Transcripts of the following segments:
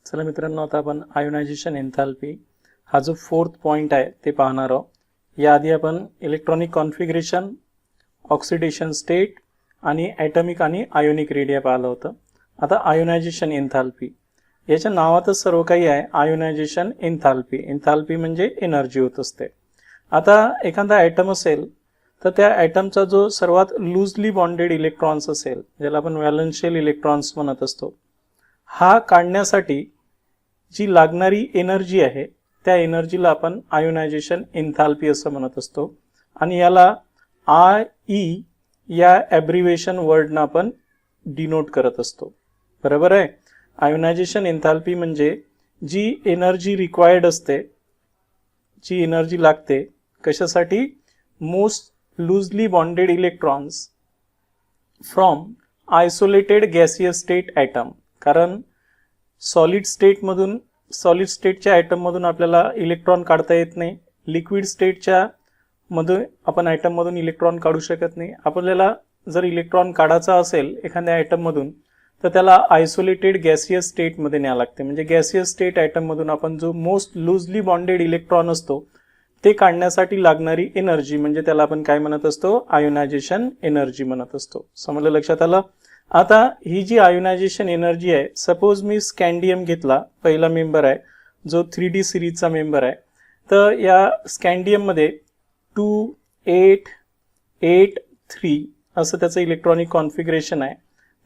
चला मित्रांनो, आता आपण आयोनायझेशन एन्थॅल्पी हा जो फोर्थ पॉइंट आहे ते पाहणार आहोत. याआधी आपण इलेक्ट्रॉनिक कॉन्फिगरेशन, ऑक्सिडेशन स्टेट आणि ॲटॉमिक आणि आयोनिक रेडिया पाहिलं होतं. आता आयोनायझेशन एन्थॅल्पी याच्या नावातच सर्व काही आहे. आयोनायझेशन एन्थॅल्पी, एन्थॅल्पी म्हणजे एनर्जी होत असते. आता एखादा ॲटम असेल तर त्या ॲटमचा जो सर्वात लूजली बॉन्डेड इलेक्ट्रॉन्स असेल, ज्याला आपण व्हॅलेन्शियल इलेक्ट्रॉन्स म्हणत असतो, हा काढण्यासाठी जी लागणारी एनर्जी आहे त्या एनर्जीला आपण आयोनायझेशन एन्थॅल्पी असं म्हणत असतो. आणि याला IE या ॲब्रिव्हिएशन वर्डनं आपण डिनोट करत असतो. बरोबर आहे. आयोनायझेशन एन्थॅल्पी म्हणजे जी एनर्जी रिक्वायर्ड असते, जी एनर्जी लागते कशासाठी, most loosely bonded electrons from isolated gaseous state atom. कारण सॉलिड स्टेटच्या ॲटममधून आपल्याला इलेक्ट्रॉन काढता येत नाही. लिक्विड स्टेटच्या मधून आपण ॲटममधून इलेक्ट्रॉन काढू शकत नाही. आपल्याला जर इलेक्ट्रॉन काढायचा असेल एखाद्या ॲटममधून तर त्याला आयसोलेटेड गॅसियस स्टेटमध्ये न्यावं लागते. म्हणजे गॅसियस स्टेट ॲटममधून आपण जो मोस्ट लूजली बॉन्डेड इलेक्ट्रॉन असतो ते काढण्यासाठी लागणारी एनर्जी म्हणजे त्याला आपण काय म्हणत असतो, आयोनायझेशन एनर्जी म्हणत असतो. समजलं, लक्षात आलं. आता ही जी आयोनायझेशन एनर्जी आहे, सपोज मी स्कॅन्डियम घेतला, पहिला मेंबर आहे जो 3D सिरीजचा मेंबर आहे. तर या स्कॅन्डियममध्ये 2 8 8 3 असं त्याचं इलेक्ट्रॉनिक कॉन्फिगरेशन आहे.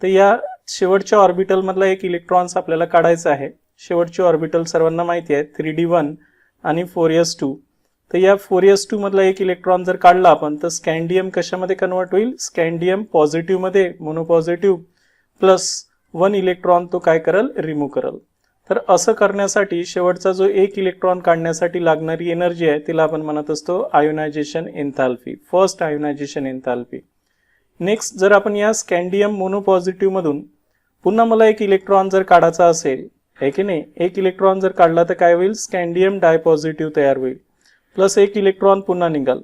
तर या शेवटच्या ऑर्बिटलमधला एक इलेक्ट्रॉन्स आपल्याला काढायचा आहे. शेवटची ऑर्बिटल सर्वांना माहिती आहे, 3D1 आणि 4s2. तर या 4s2 मधला एक इलेक्ट्रॉन जर काढला आपण तर स्कॅन्डियम कशामध्ये कन्वर्ट होईल, स्कॅन्डियम पॉझिटिव्ह मध्ये, मोनोपॉझिटिव्ह प्लस 1 इलेक्ट्रॉन तो काय करल, रिमूव्ह करल. तर असं करण्यासाठी शेवटचा जो एक इलेक्ट्रॉन काढण्यासाठी लागणारी एनर्जी आहे तिला आपण म्हणत असतो ionization enthalpy, first ionization enthalpy. Next, जर आपण या स्कॅन्डियम मोनोपॉझिटिव्ह मधून पुन्हा मला एक इलेक्ट्रॉन जर काढायचा असेल, आहे की नाही, एक इलेक्ट्रॉन जर काढला तर काय होईल, स्कॅन्डियम डायपॉझिटिव्ह तयार होईल प्लस एक इलेक्ट्रॉन पुन्हा निघाल.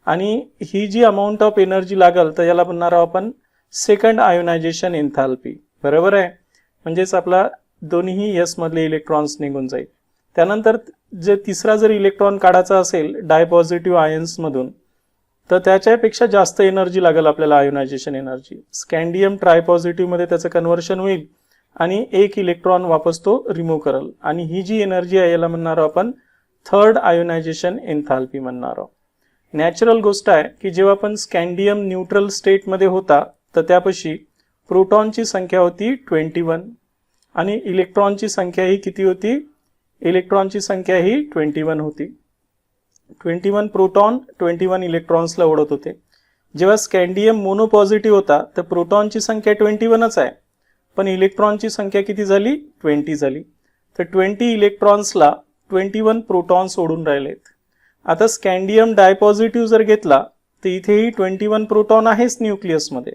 आणि ही जी अमाऊंट ऑफ एनर्जी लागल तर याला म्हणणार आहोत आपण सेकंड आयोनायझेशन एन्थॅल्पी. बरोबर आहे. म्हणजेच आपला दोन्ही S मधले इलेक्ट्रॉन्स निघून जाईल. त्यानंतर जे तिसरा जर इलेक्ट्रॉन काढायचा असेल डायपॉझिटिव्ह आयन्स मधून तर त्याच्यापेक्षा जास्त एनर्जी लागेल आपल्याला, आयोनायझेशन एनर्जी. स्कॅन्डियम ट्रायपॉझिटिव्ह मध्ये त्याचं कन्व्हर्शन होईल आणि एक इलेक्ट्रॉन वापस तो रिमूव्ह करल. आणि ही जी एनर्जी आहे याला म्हणणार आहोत आपण थर्ड आयोनायझेशन एन्थॅल्पी म्हणणार आहोत. नॅचरल गोष्ट आहे की जेव्हा आपण स्कॅन्डियम न्यूट्रल स्टेटमध्ये होता तर त्यापाशी प्रोटॉनची संख्या होती 21 आणि इलेक्ट्रॉनची संख्या ही किती होती, इलेक्ट्रॉनची संख्या ही 21 होती. 21 प्रोटॉन 21 इलेक्ट्रॉन्सला ओढत होते. जेव्हा स्कॅन्डियम मोनोपॉझिटिव्ह होता तर प्रोटॉनची संख्या 21च आहे पण इलेक्ट्रॉनची संख्या किती झाली, 20 झाली. तर 20 इलेक्ट्रॉन्सला 21 प्रोटॉन्स ओढून राहिलेत. आता स्कॅन्डियम डायपॉझिटिव्ह जर घेतला तर इथेही 21 प्रोटॉन आहेच न्यूक्लियसमध्ये,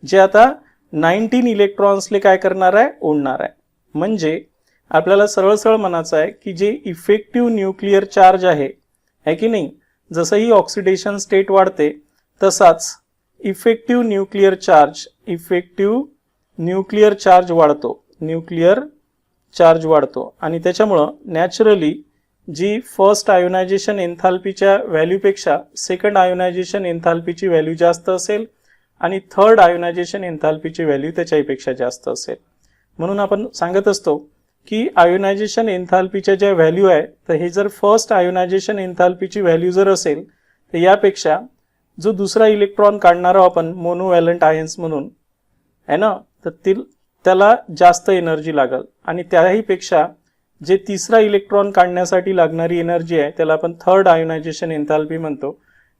जे आता 19 इलेक्ट्रॉन्सले काय करणार आहे, ओढणार आहे. म्हणजे आपल्याला सरळ सरळ म्हणायचं आहे की जे इफेक्टिव्ह न्यूक्लिअर चार्ज आहे की नाही, जसंही ऑक्सिडेशन स्टेट वाढते तसाच इफेक्टिव्ह न्यूक्लिअर चार्ज वाढतो. आणि त्याच्यामुळं नॅचरली जी फर्स्ट आयोनायझेशन एन्थॅल्पीच्या व्हॅल्यूपेक्षा सेकंड आयोनायझेशन एन्थॅल्पीची व्हॅल्यू जास्त असेल आणि थर्ड आयोनायझेशन एन्थॅल्पीची व्हॅल्यू त्याच्यापेक्षा जास्त असेल. म्हणून आपण सांगत असतो की आयोनायझेशन एन्थॅल्पीच्या ज्या व्हॅल्यू आहे तर हे जर फर्स्ट आयोनायझेशन एन्थॅल्पीची व्हॅल्यू जर असेल तर यापेक्षा जो दुसरा इलेक्ट्रॉन काढणार आहोत आपण मोनोव्हॅलंट आयन्स म्हणून आहे ना, तर त्याला जास्त एनर्जी लागल. आणि त्याही पेक्षा जे तिसरा इलेक्ट्रॉन काढण्यासाठी लागणारी एनर्जी आहे त्याला आपण थर्ड आयोनायझेशन एन्थॅल्पी म्हणतो,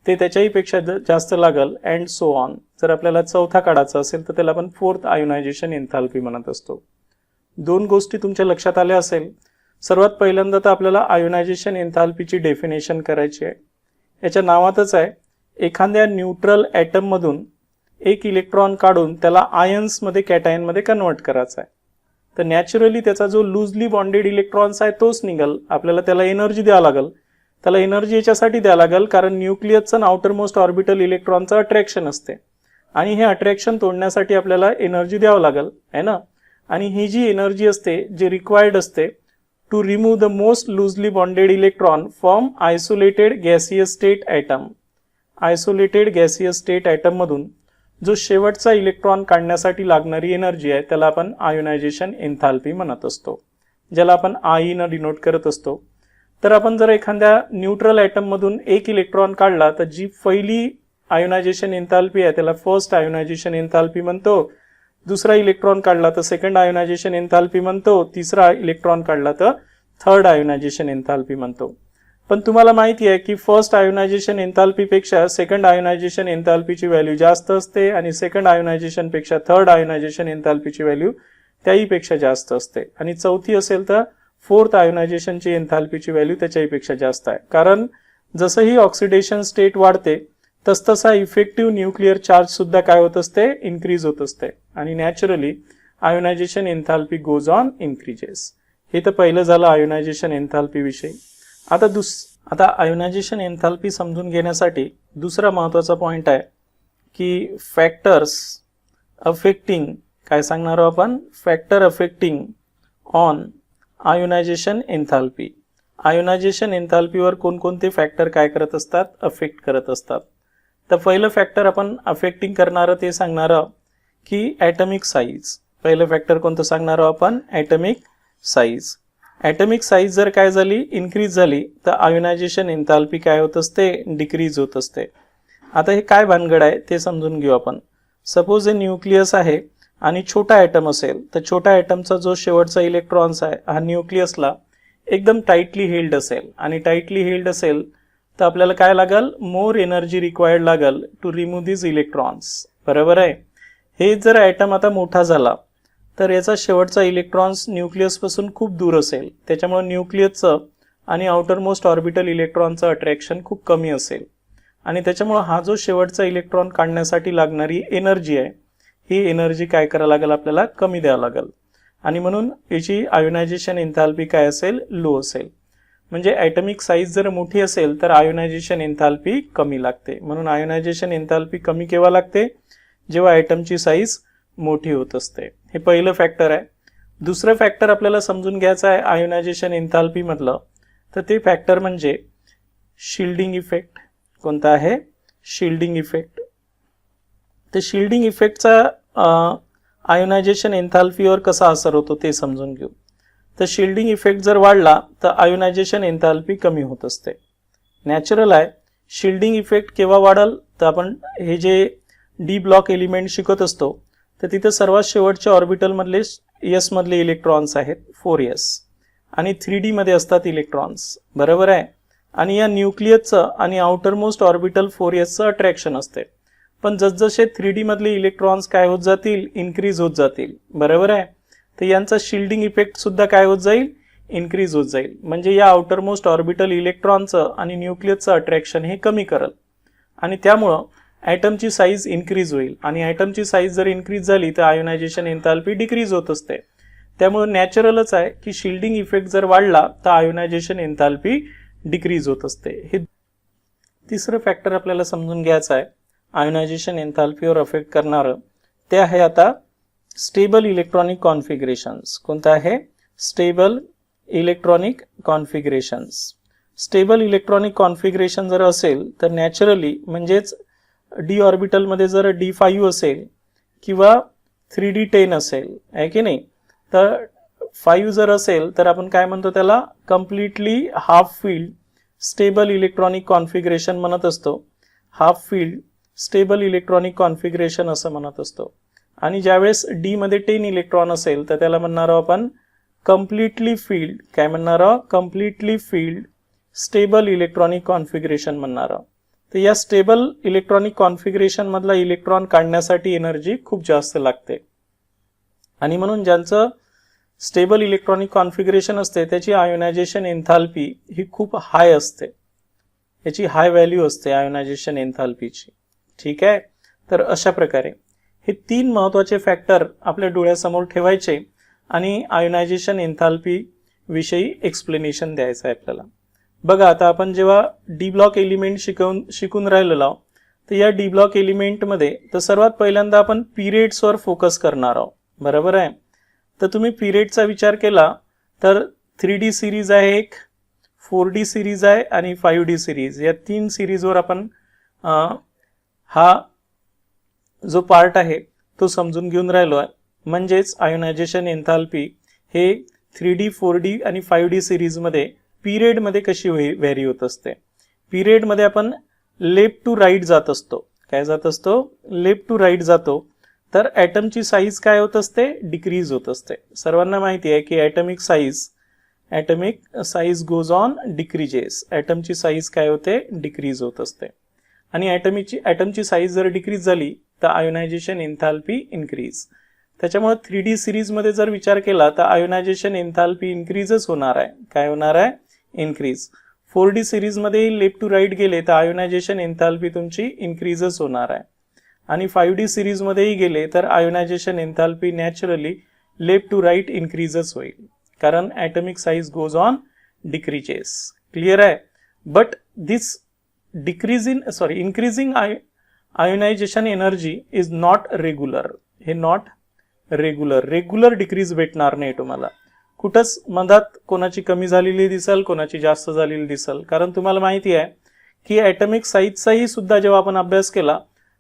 ते त्याच्याही पेक्षा जास्त लागल अँड सो ऑन. जर आपल्याला चौथा काढायचा असेल तर त्याला आपण फोर्थ आयोनायझेशन एन्थॅल्पी म्हणत असतो. दोन गोष्टी तुमच्या लक्षात आल्या असेल. सर्वात पहिल्यांदा तर आपल्याला आयोनायझेशन एन्थॅल्पीची डेफिनेशन करायची आहे. याच्या नावातच आहे, एखाद्या न्यूट्रल ॲटम मधून एक इलेक्ट्रॉन काढून त्याला आयन्समध्ये, कॅटायनमध्ये कन्वर्ट करायचा आहे. तर नॅचरली त्याचा जो लूजली बॉन्डेड इलेक्ट्रॉन्स आहे तोच निघल. आपल्याला त्याला एनर्जी द्यावं लागल. त्याला एनर्जी याच्यासाठी द्यावं लागल कारण न्यूक्लियसचं आउटर मोस्ट ऑर्बिटल इलेक्ट्रॉनचं अट्रॅक्शन असते आणि हे अट्रॅक्शन तोडण्यासाठी आपल्याला एनर्जी द्यावं लागल, आहे ना. आणि ही जी एनर्जी असते जे रिक्वायर्ड असते to remove the most loosely bonded electron from isolated gaseous state atom. Isolated gaseous state atom मधून जो शेवटचा इलेक्ट्रॉन काढण्यासाठी लागणारी एनर्जी आहे त्याला आपण आयोनायझेशन एन्थाल्पी म्हणत असतो, ज्याला आपण आई न डिनोट करत असतो. तर आपण जर एखाद्या न्यूट्रल ॲटम मधून एक इलेक्ट्रॉन काढला तर जी पहिली आयोनायझेशन एन्थाल्पी आहे त्याला फर्स्ट आयोनायझेशन एन्थाल्पी म्हणतो. दुसरा इलेक्ट्रॉन काढला तर सेकंड आयोनायझेशन एन्थाल्पी म्हणतो. तिसरा इलेक्ट्रॉन काढला तर थर्ड आयोनायझेशन एन्थाल्पी म्हणतो. पण तुम्हाला माहिती आहे की फर्स्ट आयोनायझेशन एन्थाल्पी पेक्षा सेकंड आयोनायझेशन एन्थाल्पीची व्हॅल्यू जास्त असते आणि सेकंड आयोनायझेशन पेक्षा थर्ड आयोनायझेशन एन्थाल्पीची व्हॅल्यू त्याही पेक्षा जास्त असते. आणि चौथी असेल तर फोर्थ आयोनायझेशनची एन्थाल्पीची व्हॅल्यू त्याच्याही पेक्षा जास्त आहे. कारण जसं ही ऑक्सिडेशन स्टेट वाढते तसतसा इफेक्टिव्ह न्यूक्लिअर चार्ज सुद्धा काय होत असते, इन्क्रीज होत असते आणि naturally ionization enthalpy goes on increases. हे तर पहिलं झालं आयोनायझेशन एन्थाल्पी विषयी. आता आयोनायझेशन एन्थाल्पी समजून घेण्यासाठी दुसरा महत्त्वाचा पॉइंट आहे की फॅक्टर्स अफेक्टिंग, काय सांगणार आहोत आपण, factor affecting on ionization enthalpy. Ionization एन्थाल्पीवर कोणकोणते फॅक्टर काय करत असतात, अफेक्ट करत असतात. तर पहिलं फॅक्टर आपण अफेक्टिंग करणारं ते सांगणार आहोत की ॲटमिक साईज. पहिलं फॅक्टर कोणतं सांगणार आहोत आपण, ॲटमिक साईज. ॲटमिक साईज जर काय झाली, इन्क्रीज झाली तर आयोनायझेशन एन्थाल्पी काय होत असते, डिक्रीज होत असते. आता हे काय भानगड आहे ते समजून घेऊ आपण. सपोज हे न्यूक्लियस आहे आणि छोटा ॲटम असेल तर छोट्या ॲटमचा जो शेवटचा इलेक्ट्रॉन्स आहे हा न्यूक्लियसला एकदम टाईटली हेल्ड असेल आणि टाईटली हेल्ड असेल तर आपल्याला काय लागल, मोर एनर्जी रिक्वायर्ड लागल टू रिमूव्ह दिस इलेक्ट्रॉन्स. बरोबर आहे. हे जर ॲटम आता मोठा झाला तर याचा शेवटचा इलेक्ट्रॉन्स न्यूक्लियसपासून खूप दूर असेल, त्याच्यामुळे न्यूक्लियसचं आणि आउटर मोस्ट ऑर्बिटल इलेक्ट्रॉनचं अट्रॅक्शन खूप कमी असेल आणि त्याच्यामुळे हा जो शेवटचा इलेक्ट्रॉन काढण्यासाठी लागणारी एनर्जी आहे ही एनर्जी काय करायला लागेल, आपल्याला कमी द्यावं लागेल आणि म्हणून याची आयोनायझेशन एन्थाल्पी काय असेल, लो असेल. म्हणजे ॲटमिक साईज जर मोठी असेल तर आयोनायझेशन एन्थाल्पी कमी लागते. म्हणून आयोनायझेशन एन्थाल्पी कमी केव्हा लागते, जेव्हा ॲटमची साईज मोठी होत असते. हे पहिलं फॅक्टर आहे. दुसरं फॅक्टर आपल्याला समजून घ्यायचं आहे आयोनायझेशन एन्थाल्पी म्हटलं तर ते फॅक्टर म्हणजे शिल्डिंग इफेक्ट. कोणता आहे, शिल्डिंग इफेक्ट. तर शिल्डिंग इफेक्टचा आयोनायझेशन एन्थाल्पीवर कसा असर होतो ते समजून घेऊ. तर शिल्डिंग इफेक्ट जर वाढला तर आयोनायझेशन एन्थाल्पी कमी होत असते. नॅचरल आहे. शिल्डिंग इफेक्ट केव्हा वाढल तर आपण हे जे डी ब्लॉक एलिमेंट शिकत असतो तर तिथे सर्वात शेवटच्या ऑर्बिटलमधले एस मधले इलेक्ट्रॉन्स आहेत 4s आणि 3D मध्ये असतात इलेक्ट्रॉन्स. बरोबर आहे. आणि या न्यूक्लियसचं आणि आउटर मोस्ट ऑर्बिटल 4sचं अट्रॅक्शन असते. पण जसजसे 3D मधले इलेक्ट्रॉन्स काय होत जातील, इन्क्रीज होत जातील. बरोबर आहे. तर यांचा शिल्डिंग इफेक्ट सुद्धा काय होत जाईल, इन्क्रीज होत जाईल. म्हणजे या आउटर मोस्ट ऑर्बिटल इलेक्ट्रॉनचं आणि न्यूक्लियसचं अट्रॅक्शन हे कमी करल आणि त्यामुळं ॲटमची साईज इन्क्रीज होईल आणि ॲटमची साईज जर इन्क्रीज झाली तर आयोनायझेशन एन्थाल्पी डिक्रीज होत असते. त्यामुळे नॅचरलच आहे की शिल्डिंग इफेक्ट जर वाढला तर आयोनायझेशन एन्थाल्पी डिक्रीज होत असते. हे तिसरं फॅक्टर आपल्याला समजून घ्यायचं आहे आयोनायझेशन एन्थाल्पीवर अफेक्ट करणारं. ते आहे आता स्टेबल इलेक्ट्रॉनिक कॉन्फिगरेशन्स. कोणतं आहे, stable electronic configurations. Stable electronic configuration जर असेल तर नॅचरली म्हणजेच डी ऑर्बिटलमध्ये जर D5 असेल किंवा 3D10 असेल, आहे की नाही, तर 5 जर असेल तर आपण काय म्हणतो त्याला, completely half field stable electronic configuration म्हणत असतो. Half field stable electronic configuration असं म्हणत असतो. आणि ज्यावेळेस डी मध्ये 10 इलेक्ट्रॉन असेल तर त्याला म्हणणार आहोत आपण कम्प्लिटली फील्ड, काय म्हणणार आहोत, completely field stable electronic configuration म्हणणार आहोत. तर या स्टेबल इलेक्ट्रॉनिक कॉन्फिगरेशन मधला इलेक्ट्रॉन काढण्यासाठी एनर्जी खूप जास्त लागते आणि म्हणून ज्यांचं स्टेबल इलेक्ट्रॉनिक कॉन्फिगरेशन असते त्याची आयोनायझेशन एन्थाल्पी ही खूप हाय असते. याची हाय व्हॅल्यू असते आयोनायझेशन एन्थाल्पीची. ठीक आहे. तर अशा प्रकारे हे 3 महत्त्वाचे फॅक्टर आपल्या डोळ्यासमोर ठेवायचे आणि आयोनायझेशन एन्थाल्पी विषयी एक्सप्लेनेशन द्यायचं आहे आपल्याला. बघा आता आपण जेव्हा डी ब्लॉक एलिमेंट शिकून राहिलेलो आहोत तर या डी ब्लॉक एलिमेंटमध्ये तर सर्वात पहिल्यांदा आपण पिरियड्सवर फोकस करणार आहोत. बरोबर आहे. तर तुम्ही पिरियडचा विचार केला तर 3D सिरीज आहे एक, 4D सिरीज आहे आणि 5D सिरीज, या 3 सिरीजवर आपण हा जो पार्ट आहे तो समजून घेऊन राहिलो आहे. म्हणजेच आयोनायझेशन एन्थाल्पी हे 3D 4D आणि 5D सिरीजमध्ये पिरियडमध्ये कशी व्हेरी होत असते. पिरियडमध्ये आपण लेफ्ट टू राईट जात असतो. काय जात असतो? लेफ्ट टू राईट जातो. तर ॲटमची साईज काय होत असते? डिक्रीज होत असते. सर्वांना माहिती आहे की atomic size goes on decreases. ॲटमची साईज काय होते? डिक्रीज होत असते. आणि ॲटमची साईज जर डिक्रीज झाली तर आयोनायझेशन एन्थाल्पी इन्क्रीज. त्याच्यामुळे 3D सिरीजमध्ये जर विचार केला तर आयोनायझेशन एन्थाल्पी इन्क्रीजच होणार आहे. काय होणार आहे? इन्क्रीज. 4D सिरीजमध्ये लेफ्ट टू राईट गेले तर आयोनायझेशन एन्थाल्पी तुमची इन्क्रीजच होणार आहे. आणि 5D सिरीजमध्येही गेले तर ionization enthalpy naturally left to right इन्क्रीजच होईल, कारण atomic size goes on decreases. Clear आहे? But this increasing ionization energy is not regular. हे नॉट रेग्युलर डिक्रीज भेटणार नाही तुम्हाला. कुठंच मधात कोणाची कमी झालेली दिसल, कोणाची जास्त झालेली दिसल. कारण तुम्हाला माहिती आहे की ॲटमिक साईजचाही सुद्धा जेव्हा आपण अभ्यास केला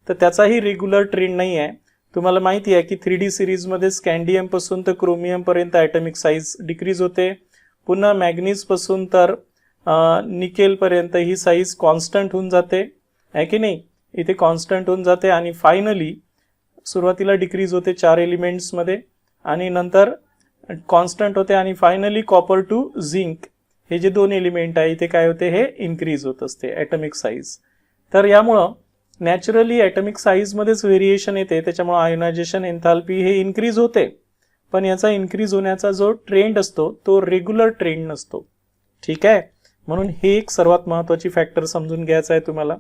तर त्याचाही रेग्युलर ट्रेंड नाही आहे. तुम्हाला माहिती आहे की 3D सिरीजमध्ये स्कॅन्डियम पासून तर क्रोमियम पर्यंत ॲटमिक साईज डिक्रीज होते. पुन्हा मॅग्नीज पासून तर निकेल पर्यंत ही साईज कॉन्स्टंट होऊन जाते, आहे की नाही? इथे कॉन्स्टंट होऊन जाते आणि फायनली सुरुवातीला डिक्रीज होते 4 एलिमेंट्समध्ये आणि नंतर कॉन्स्टंट होते आणि फायनली कॉपर टू झिंक हे जे 2 एलिमेंट आहे इथे काय होते? हे इन्क्रीज होत असते ॲटमिक साईज. तर यामुळं नॅचरली ॲटमिक साईजमध्येच व्हेरिएशन येते. त्याच्यामुळे आयोनायझेशन एन्थाल्पी हे इन्क्रीज होते, पण याचा इन्क्रीज होण्याचा जो ट्रेंड असतो तो रेग्युलर ट्रेंड नसतो. ठीक आहे? म्हणून हे एक सर्वात महत्त्वाची फॅक्टर समजून घ्यायचं आहे तुम्हाला.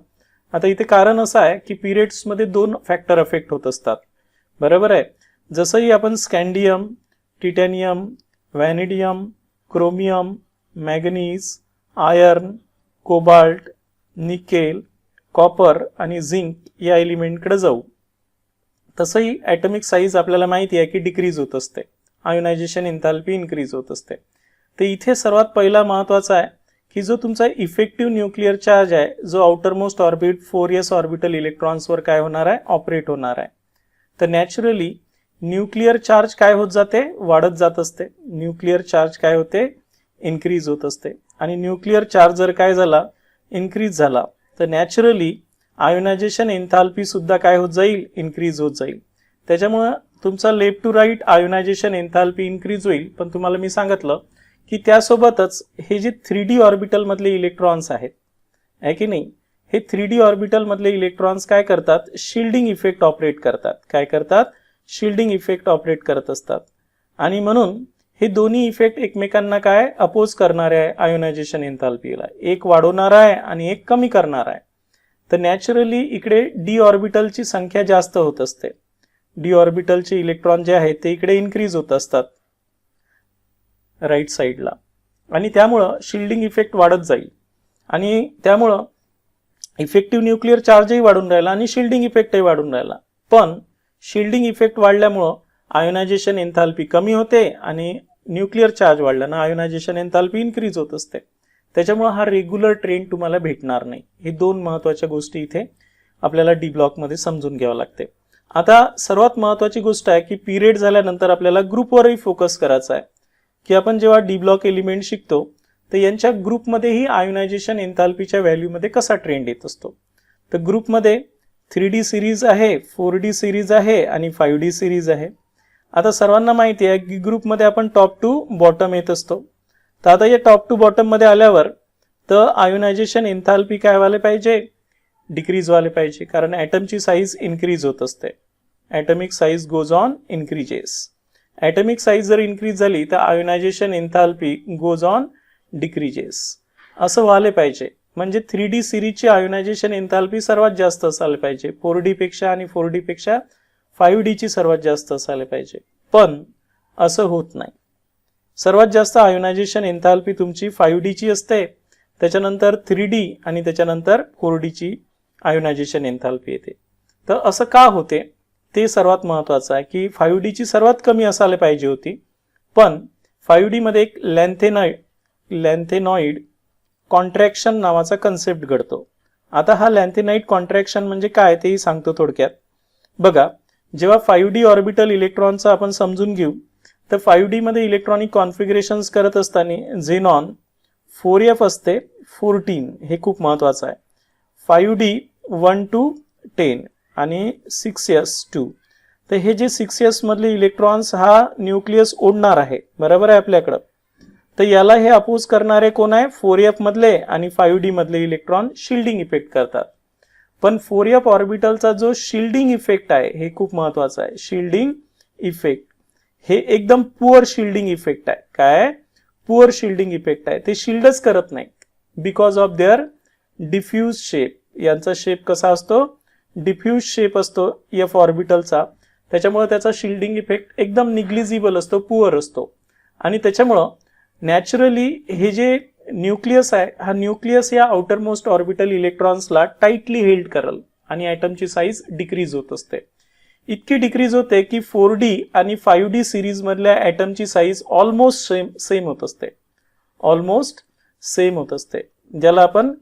आता इथे कारण असं आहे की पिरियड्समध्ये 2 फॅक्टर अफेक्ट होत असतात. बरोबर आहे? जसंही आपण scandium, titanium, vanadium, chromium, manganese, iron, cobalt, nickel, copper आणि झिंक या एलिमेंटकडे जाऊ, तसंही ॲटमिक साईज आपल्याला माहिती आहे की डिक्रीज होत असते. आयोनायझेशन एन्थाल्पी इन्क्रीज होत असते. तर इथे सर्वात पहिला महत्त्वाचा आहे की जो तुमचा इफेक्टिव्ह न्यूक्लिअर चार्ज आहे, जो आउटरमोस्ट ऑर्बिट 4s ऑर्बिटल इलेक्ट्रॉन्सवर काय होणार आहे? ऑपरेट होणार आहे. तर नॅचरली न्यूक्लिअर चार्ज काय होत जाते? वाढत जात असते. न्यूक्लिअर चार्ज काय होते? इन्क्रीज होत असते. आणि न्यूक्लिअर चार्ज जर काय झाला? इन्क्रीज झाला तर नॅचरली आयोनायझेशन एन्थाल्पी सुद्धा काय होत जाईल? इन्क्रीज होत जाईल. त्याच्यामुळं तुमचा left to right ionization enthalpy increase होईल. पण तुम्हाला मी सांगितलं की त्यासोबतच हे जे 3D ऑर्बिटल मधले इलेक्ट्रॉन्स आहेत, आहे की नाही, हे 3D ऑर्बिटल मधले इलेक्ट्रॉन्स काय करतात? शिल्डिंग इफेक्ट ऑपरेट करतात. काय करतात? शिल्डिंग इफेक्ट ऑपरेट करत असतात. आणि म्हणून हे दोन्ही इफेक्ट एकमेकांना काय? अपोज करणारे आहे आयोनायझेशन एन्थाल्पीला. एक वाढवणार आहे आणि एक कमी करणार आहे. तर नॅचरली इकडे डी ऑर्बिटलची संख्या जास्त होत असते. डी ऑर्बिटलचे इलेक्ट्रॉन जे आहेत ते इकडे इन्क्रीज होत असतात राईट साईडला, आणि त्यामुळं शिल्डिंग इफेक्ट वाढत जाईल. आणि त्यामुळं इफेक्टिव्ह न्यूक्लिअर चार्जही वाढून राहिला आणि शिल्डिंग इफेक्टही वाढून राहिला. पण शिल्डिंग इफेक्ट वाढल्यामुळं आयोनायझेशन एन्थाल्पी कमी होते आणि न्यूक्लिअर चार्ज वाढल्यानं आयोनायझेशन एन्थाल्पी इन्क्रीज होत असते. त्याच्यामुळे हा रेग्युलर ट्रेंड तुम्हाला भेटणार नाही. हे 2 महत्त्वाच्या गोष्टी इथे आपल्याला डी ब्लॉकमध्ये समजून घ्यावं लागते. आता सर्वात महत्त्वाची गोष्ट आहे की पिरियड झाल्यानंतर आपल्याला ग्रुपवरही फोकस करायचा आहे की आपण जेव्हा डी ब्लॉक एलिमेंट शिकतो तर यांच्या ग्रुपमध्येही आयोनायझेशन एन्थाल्पीच्या व्हॅल्यूमध्ये कसा ट्रेंड येत असतो. तर ग्रुपमध्ये 3D सिरीज आहे, 4D सिरीज आहे आणि 5D सिरीज आहे. आता सर्वांना माहिती आहे की ग्रुपमध्ये आपण टॉप टू बॉटम येत असतो. तर आता या टॉप टू बॉटम मध्ये आल्यावर तर आयोनायझेशन एन्थाल्पी काय व्हायला पाहिजे? डिक्रीज व्हायला पाहिजे, कारण ॲटमची साईज इन्क्रीज होत असते. Atomic size goes on increases. Atomic size जर इन्क्रीज झाली तर ionization enthalpy goes on decreases. असं व्हायला पाहिजे. म्हणजे 3D सिरीजची आयोनायझेशन एन्थाल्पी सर्वात जास्त असायला पाहिजे. 4D पेक्षा आणि 4D पेक्षा 5D ची सर्वात जास्त असायला पाहिजे. पण असं होत नाही. सर्वात जास्त आयोनायझेशन एन्थाल्पी तुमची 5D ची असते, त्याच्यानंतर 3D आणि त्याच्यानंतर 4D ची आयोनायझेशन एन्थाल्पी येते. तर असं का होते? ते सर्वात महत्त्वाचं आहे की 5D ची सर्वात कमी असायला पाहिजे होती, पण 5D मध्ये एक लॅन्थेनॉइड कॉन्ट्रॅक्शन नावाचा कन्सेप्ट घडतो. आता हा लॅन्थेनॉइड कॉन्ट्रॅक्शन म्हणजे काय तेही सांगतो थोडक्यात. बघा, जेव्हा 5D ऑर्बिटल इलेक्ट्रॉनचा आपण समजून घेऊ, तर 5D मध्ये इलेक्ट्रॉनिक कॉन्फिगरेशन्स करत असताना झेनॉन 4f असते 14, हे खूप महत्वाचं आहे. 5D 1 to 10 आणि 6s 2. तर हे जे 6s मधले इलेक्ट्रॉन्स हा न्यूक्लियस ओढणार आहे, बरोबर आहे आपल्याकडं. तर याला हे अपोज करणारे कोण आहे? 4f मधले आणि 5D मधले इलेक्ट्रॉन शिल्डिंग इफेक्ट करतात. पण 4f ऑर्बिटलचा जो शिल्डिंग इफेक्ट आहे हे खूप महत्वाचा आहे. शिल्डिंग इफेक्ट हे एकदम पुअर शिल्डिंग इफेक्ट आहे. काय? पुअर शिल्डिंग इफेक्ट आहे. ते शिल्डच करत नाही because of their diffuse shape. यांचा शेप कसा असतो? डिफ्यूज शेप असतो एफ ऑर्बिटलचा. त्याच्यामुळे त्याचा शिल्डिंग इफेक्ट एकदम निग्लिजिबल असतो, पुअर असतो. आणि त्याच्यामुळं नॅचरली हे जे न्यूक्लियस आहे, हा न्यूक्लियस या आउटर मोस्ट ऑर्बिटल इलेक्ट्रॉन्सला टाइटली हेल्ड करेल आणि ॲटमची साईज डिक्रीज होत असते. इतकी डिक्रीज होते की 4D आणि 5D सिरीज मधल्या ॲटमची साईज ऑलमोस्ट सेम होत असते. ऑलमोस्ट सेम होत असते. ज्याला आपण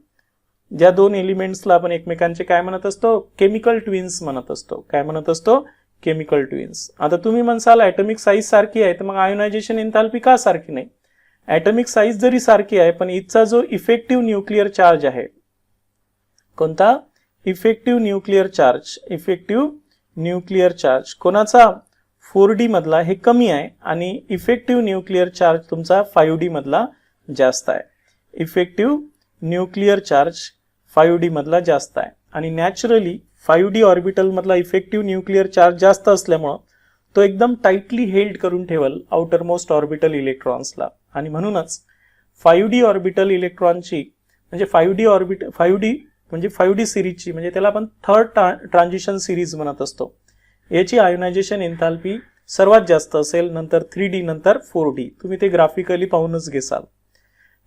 ज्या दोन एलिमेंट्सला आपण एकमेकांचे काय म्हणत असतो? केमिकल ट्विन्स म्हणत असतो. काय म्हणत असतो? Chemical twins. आता तुम्ही म्हणसाल ॲटॉमिक साईज सारखी आहे, तर मग आयोनायझेशन एन्थाल्पी का सारखी नाही? ॲटॉमिक साईज जरी सारखी आहे, पण इथचा जो इफेक्टिव्ह न्यूक्लिअर चार्ज आहे, कोणता? Effective nuclear charge. Effective nuclear charge कोणाचा? 4D मधला हे कमी आहे आणि इफेक्टिव्ह न्यूक्लिअर चार्ज तुमचा 5D मधला जास्त आहे. इफेक्टिव्ह न्यूक्लिअर चार्ज 5D मधला जास्त आहे आणि नॅचरली 5D ऑर्बिटल मधला इफेक्टिव्ह न्यूक्लिअर चार्ज जास्त असल्यामुळं तो एकदम टाइटली हेल्ड करून ठेवल आउटर मोस्ट ऑर्बिटल इलेक्ट्रॉन्सला. आणि म्हणूनच 5D ऑर्बिटल इलेक्ट्रॉनची म्हणजे 5D सिरीजची म्हणजे त्याला आपण थर्ड ट्रान्झिशन सिरीज म्हणत असतो, याची आयोनायझेशन एन्थाल्पी सर्वात जास्त असेल, नंतर 3D, नंतर 4D. तुम्ही ते ग्राफिकली पाहूनच घेसाल.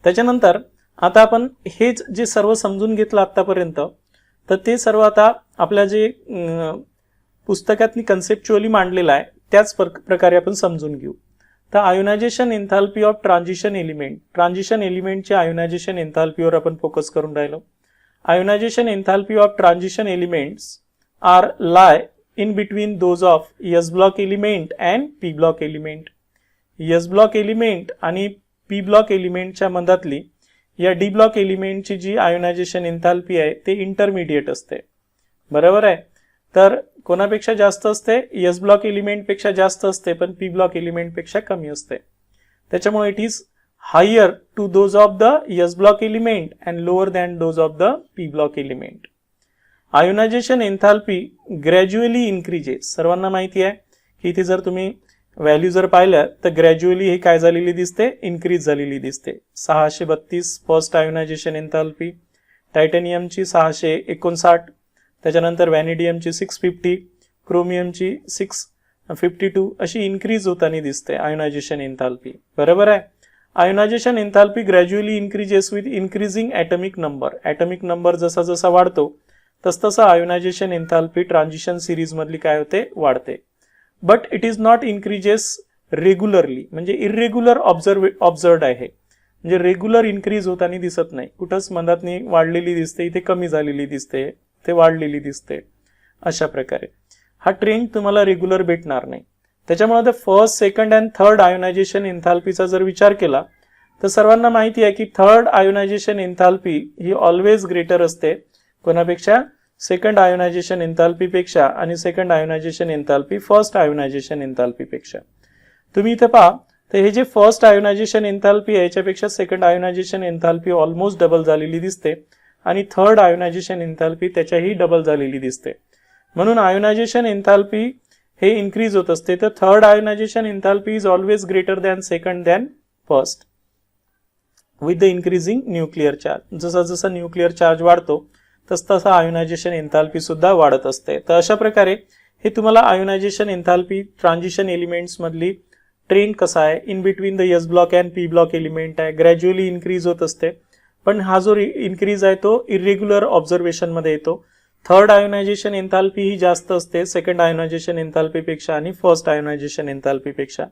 त्याच्यानंतर आता आपण हेच जे सर्व समजून घेतलं आतापर्यंत, तर ते सर्व आता आपल्या जे पुस्तकातनी कन्सेप्च्युअली मांडलेलं आहे त्याच प्रकारे आपण समजून घेऊ. तर ionization enthalpy of transition element. Transition एलिमेंटच्या आयोनायझेशन एन्थाल्पीवर आपण फोकस करून राहिलो. Ionization enthalpy of transition elements are lie in between those of S block element and P block element. S block element आणि P block element च्या मधातली या D block element ची जी ionisation enthalpy आहे ते इंटरमिडिएट असते, बरोबर आहे. तर कोणापेक्षा जास्त असते? S block element पेक्षा जास्त असते, पण P block element पेक्षा कमी असते. त्याच्यामुळे it is higher to those of the S block element and lower than those of the P block element. Ionization enthalpy gradually increases. सर्वांना माहिती आहे की इथे जर तुम्ही व्हॅल्यू जर पाहिल्या तर ग्रॅज्युअली हे काय झालेली दिसते? इन्क्रीज झालेली दिसते. 632 फर्स्ट आयोनायझेशन एन्थाल्पी, टायटॅनियमची 659, त्याच्यानंतर व्हॅनिडियमची 650, क्रोमियमची 652 अशी इन्क्रीज होताना दिसते आयोनायझेशन एन्थाल्पी, बरोबर आहे. Ionization enthalpy gradually increases with increasing atomic number. Atomic number जसा जसा वाढतो तसतसा आयोनायझेशन एन्थाल्पी ट्रान्झिशन सिरीज मधली काय होते? वाढते. But it is not increases regularly, म्हणजे इरेग्युलर ऑब्झर्वड आहे, म्हणजे रेग्युलर इन्क्रीज होताना दिसत नाही. कुठंच मधातनी वाढलेली दिसते, इथे कमी झालेली दिसते, ते वाढलेली दिसते. अशा प्रकारे हा ट्रेंड तुम्हाला रेग्युलर भेटणार नाही. त्याच्यामुळे the first, second and third ionization एन्थाल्पीचा जर विचार केला तर सर्वांना माहिती आहे की थर्ड आयोनायझेशन एन्थाल्पी ही ऑलवेज ग्रेटर असते कोणापेक्षा? सेकंड आयोनायझेशन एन्थाल्पी पेक्षा, आणि second ionization enthalpy first ionization enthalpy पेक्षा. तुम्ही इथे पहा, तर हे जे फर्स्ट आयोनायझेशन एन्थाल्पी आहे याच्यापेक्षा second ionization enthalpy almost double झालेली दिसते आणि थर्ड आयोनायझेशन एन्थाल्पी त्याच्याही डबल झालेली दिसते. म्हणून आयोनायझेशन एन्थाल्पी हे इन्क्रीज होत असते. तर third ionization enthalpy is always greater than second than first with the increasing nuclear charge. जसा जसा न्यूक्लिअर चार्ज वाढतो तसा आयोनायझेशन एन्थाल्पी सुद्धा वाढत असते. तर अशा प्रकारे हे तुम्हाला आयोनायझेशन एन्थाल्पी ट्रान्झिशन एलिमेंट्स मधली ट्रेंड कसा आहे, in between the S block and P block element आहे, ग्रॅज्युअली इन्क्रीज होत असते. पण हा जो इन्क्रीज आहे तो इरेग्युलर ऑब्झर्वेशन मध्ये येतो. थर्ड आयोनायझेशन एन्थाल्पी ही जास्त असते सेकंड आयोनायझेशन एन्थाल्पीपेक्षा आणि फर्स्ट आयोनायझेशन एन्थाल्पीपेक्षा.